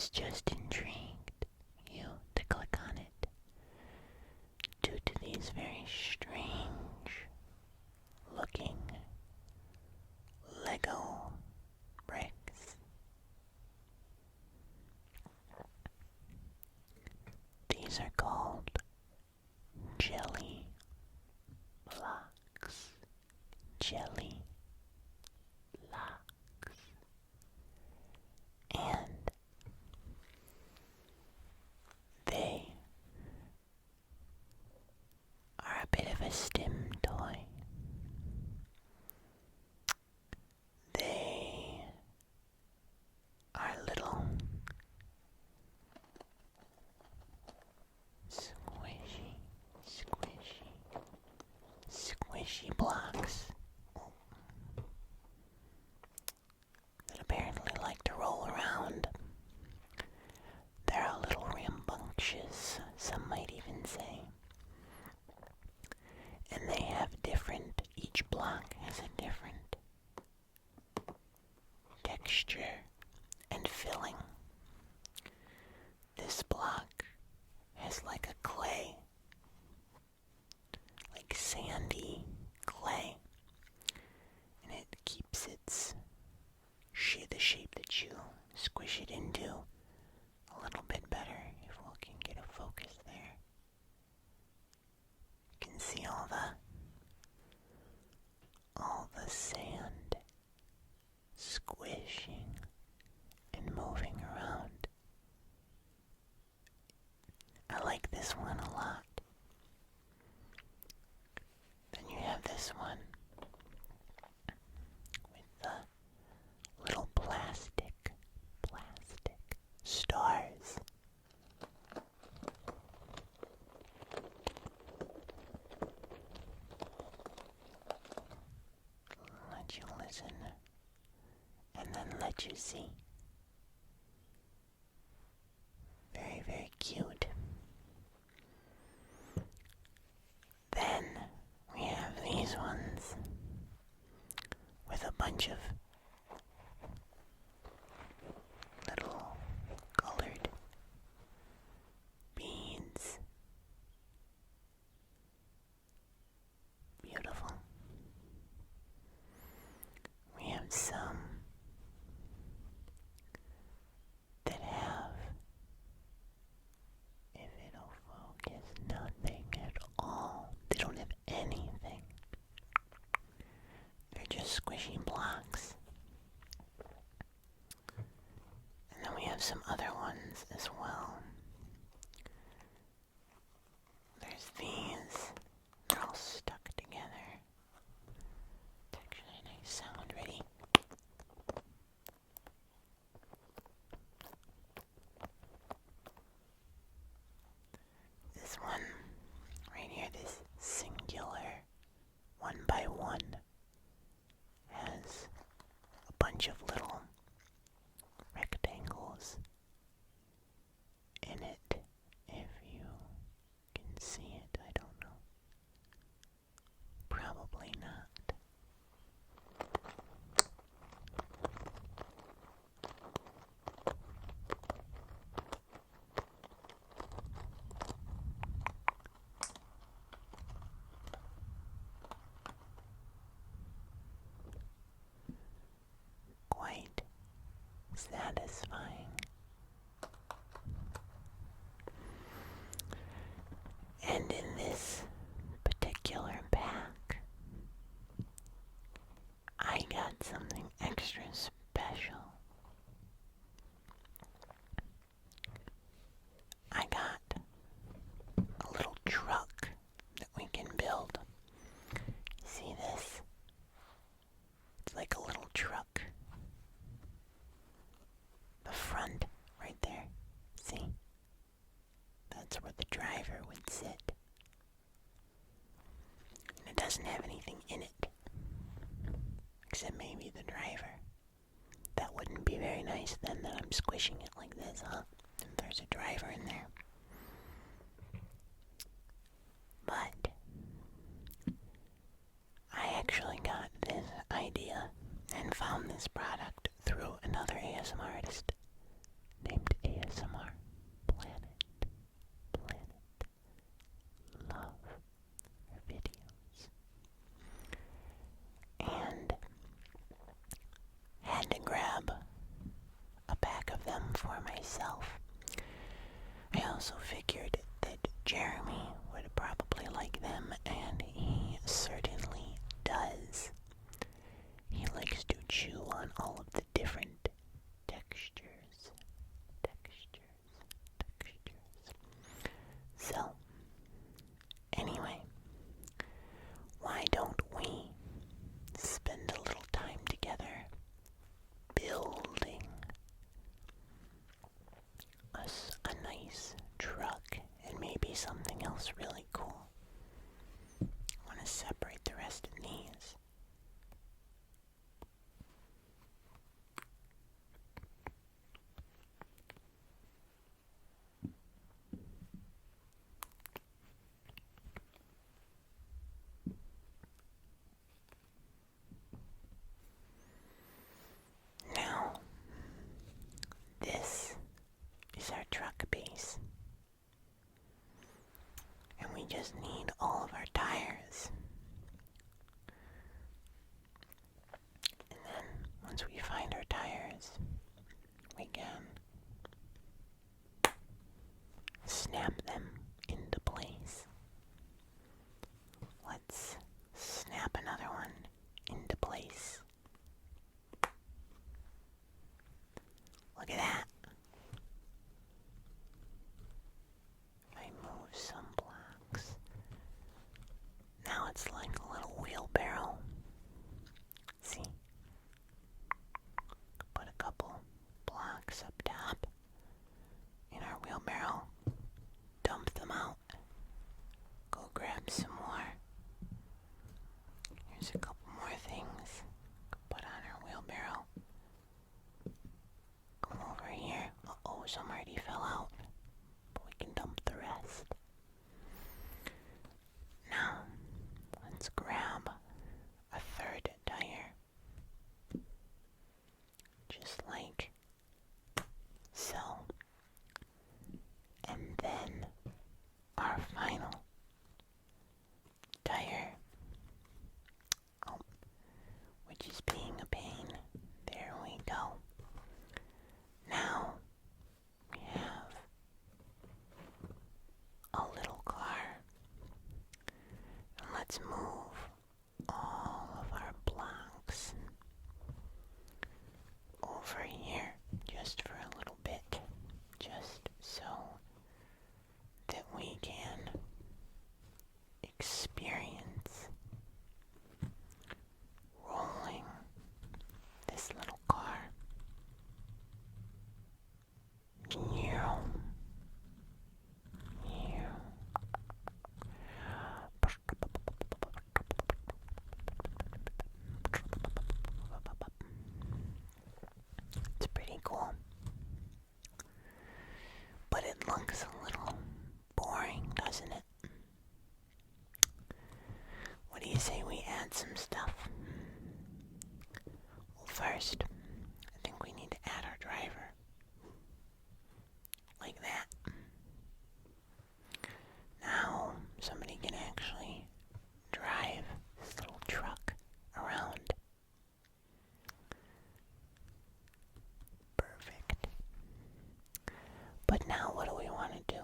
has just intrigued you to click on it due to these very strange looking Lego bricks. These are called Jelly Blox. Jelly Blox. And they are a bit of a stim toy. They are little squishy blocks that apparently like to roll around. They're a little rambunctious, some might even say. And they have each block has a different texture and filling. This block has like a clay, like sandy clay, and it keeps the shape that you squish it into a little bit better. If we can get a focus there, you can see all the sand squishing and moving around. I like this one a lot. Then you have this one with the little plastic stars. Let you listen and then let you see. Very, very cute. Then we have these ones with a bunch of little colored beads. Beautiful. We have some that have, if it'll focus, nothing at all. They don't have anything. They're just squishy blocks. And then we have some other ones as well. There's these. They're all stuck together. It's actually a nice sound. Ready? This one right here, this singular 1x1 has a bunch of little rectangles in it. If you can see it, I don't know. Probably not. Quite satisfying. And in this particular pack, I got something extra special. I got a little truck that we can build. See this? It's like a little truck. The front, right there. See? That's where the driver would sit. And it doesn't have anything in it, except maybe the driver. That wouldn't be very nice then that I'm squishing it like this, huh? If there's a driver in there. But I actually got this idea and found this product through another ASMR artist named ASMR Jeremy would probably like them, and he certainly does. He likes to chew on all of the different textures. So, anyway, why don't we spend a little time together building us a nice truck and maybe something else really cool? I want to separate the rest of these. Now, this is our truck base. And we just need all of our tires. And then, once we find our tires, we can snap them into place. Let's snap another one into place. Look at that. I move some blocks. Now it's like a little wheelbarrow. See? Put a couple blocks up top in our wheelbarrow. Dump them out. Go grab some more. Here's a couple more things. Put on our wheelbarrow. Come over here. Uh-oh, some already fell out. But we can dump the rest. Now, let's grab a third tire. Just like so. And then our final tire. Oh, which is being a pain. There we go. Now we have a little car. And let's move all of our blocks over here just for a little bit. Just so that we can experience rolling this little car. It's pretty cool. But it looks a little boring, doesn't it? What do you say we add some stuff? Well, first, I think we need to add our driver. Like that. Now, somebody can actually drive this little truck around. Perfect. But now what do we want to do?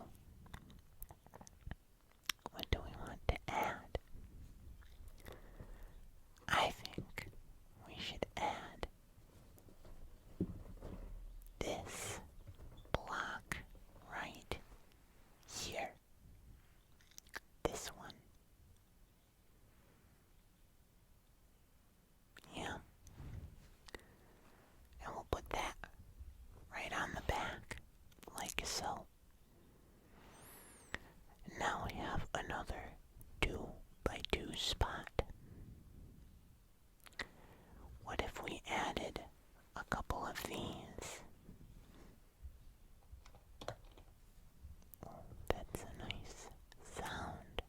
What do we want to add? I think we should add this block right here. This one. Yeah. And we'll put that right on the back, like so. Now we have another 2x2 spot. What if we added a couple of these? Oh, that's a nice sound.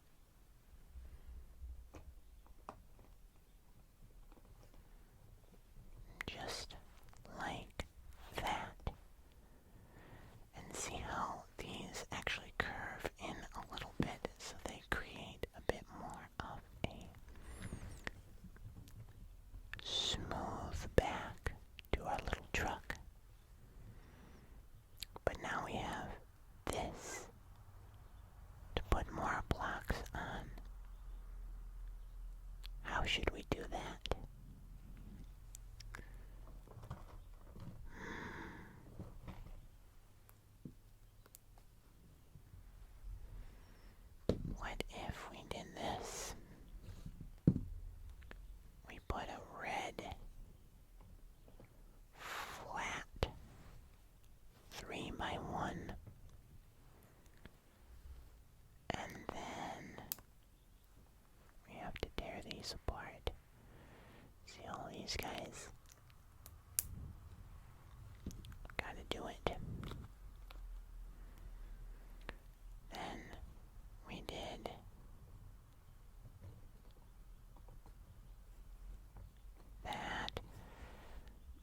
Just like that. And see how these actually curve in a little bit so they create a bit more of a smooth back to our little truck. we do that? What if we did this? We put a red, flat, 3x1, and then we have to tear these apart. See all these guys? Gotta do it. Then we did that,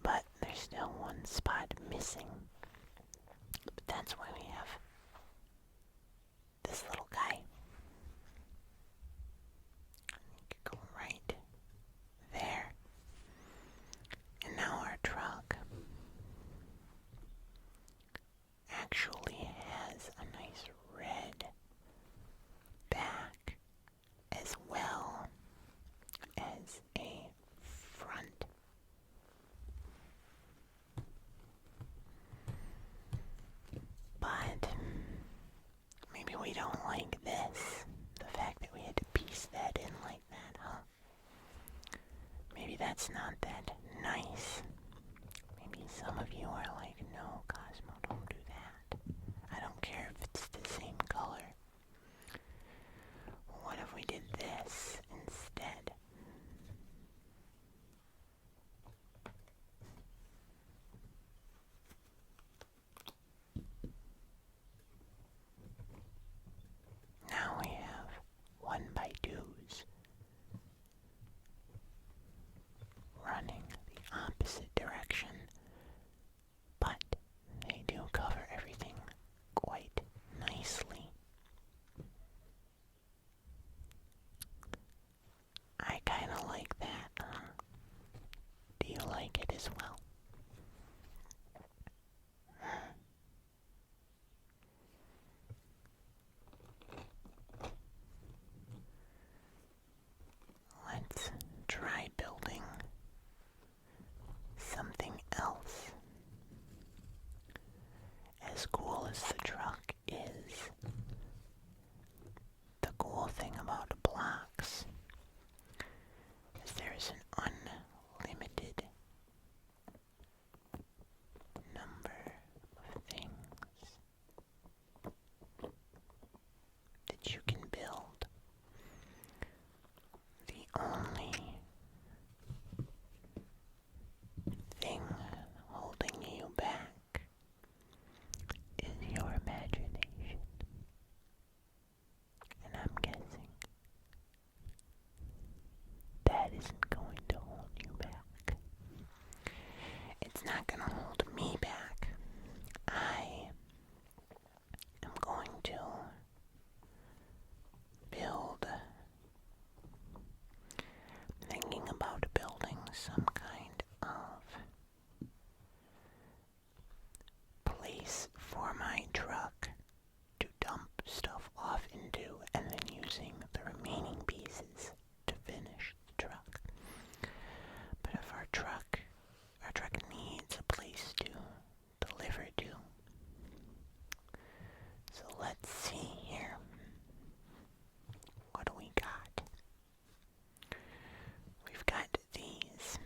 but there's still one spot missing. But that's why we have this little guy. You could go right there. And now our truck actually has a nice red back as well as a front. But maybe we don't like this. The fact that we had to piece that in like that, huh? Maybe that's not that nice. Maybe some of you are like, no, Cosmo, don't do that. I don't care if it's the same color. Well, what if we did this instead? Now we have 1x2s running the opposite direction, but they do cover everything quite nicely. I kind of like that. Do you like it as well? Let's try building something else. As cool as the truck is, the cool thing about blocks is there's an unlimited number of things that you can build. The only thing holding you back is your imagination. And I'm guessing that isn't going to hold you back. It's not going to hold me back. I am going to build, thinking about building some kind of place for my truck to dump stuff off into, and then using the remaining pieces to finish the truck. But if our truck needs a place to deliver to. So let's see here. What do we got? We've got these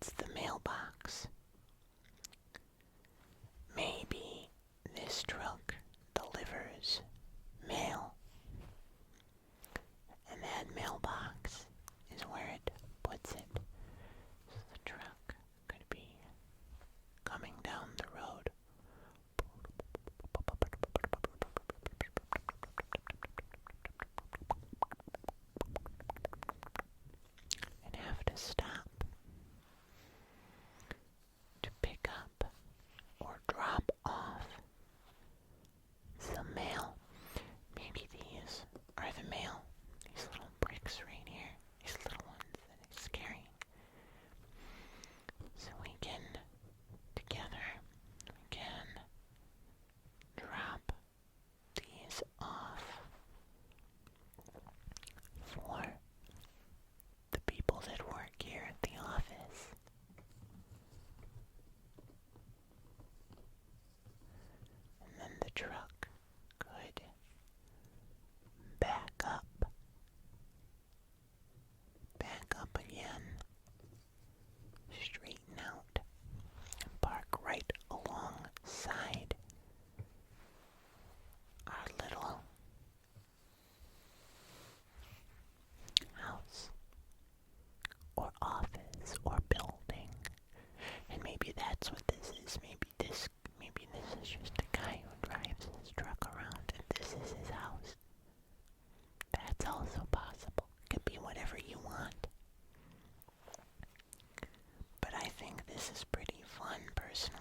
it's the mailbox. Maybe this truck delivers mail, and that mailbox is where it puts it. So the truck could be coming down the road. And have to stop to pick up or drop off some mail. Maybe these are the mail. These little bricks right here. These little ones that he's carrying. So we can, together, we can drop these off for the people that work here at the office. And then the truck could back up again, straighten out, and park right alongside our little house or office or building. And maybe that's what this is. Maybe this is just a guy who drives his truck around and this is his house. That's also possible. It could be whatever you want. But I think this is pretty fun, personally.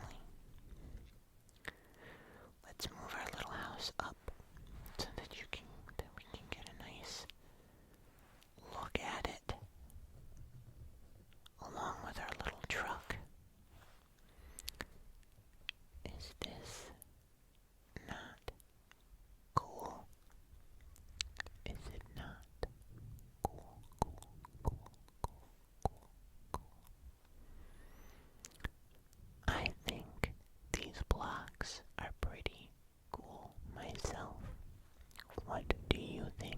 Let's move our little house up so that we can get a nice look at it, along with our little truck. Is this not cool? Is it not cool? I think these blocks are pretty cool myself. What do you think?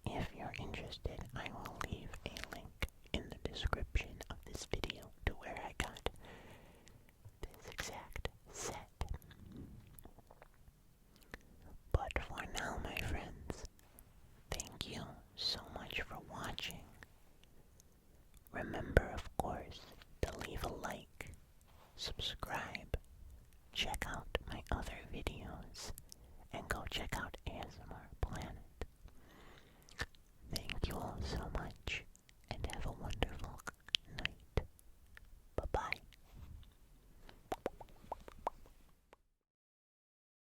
If you're interested, I will leave a link in the description of this video to where I got this exact set. But for now, my friends, thank you so much for watching. Remember, of course, to leave a like, subscribe, check out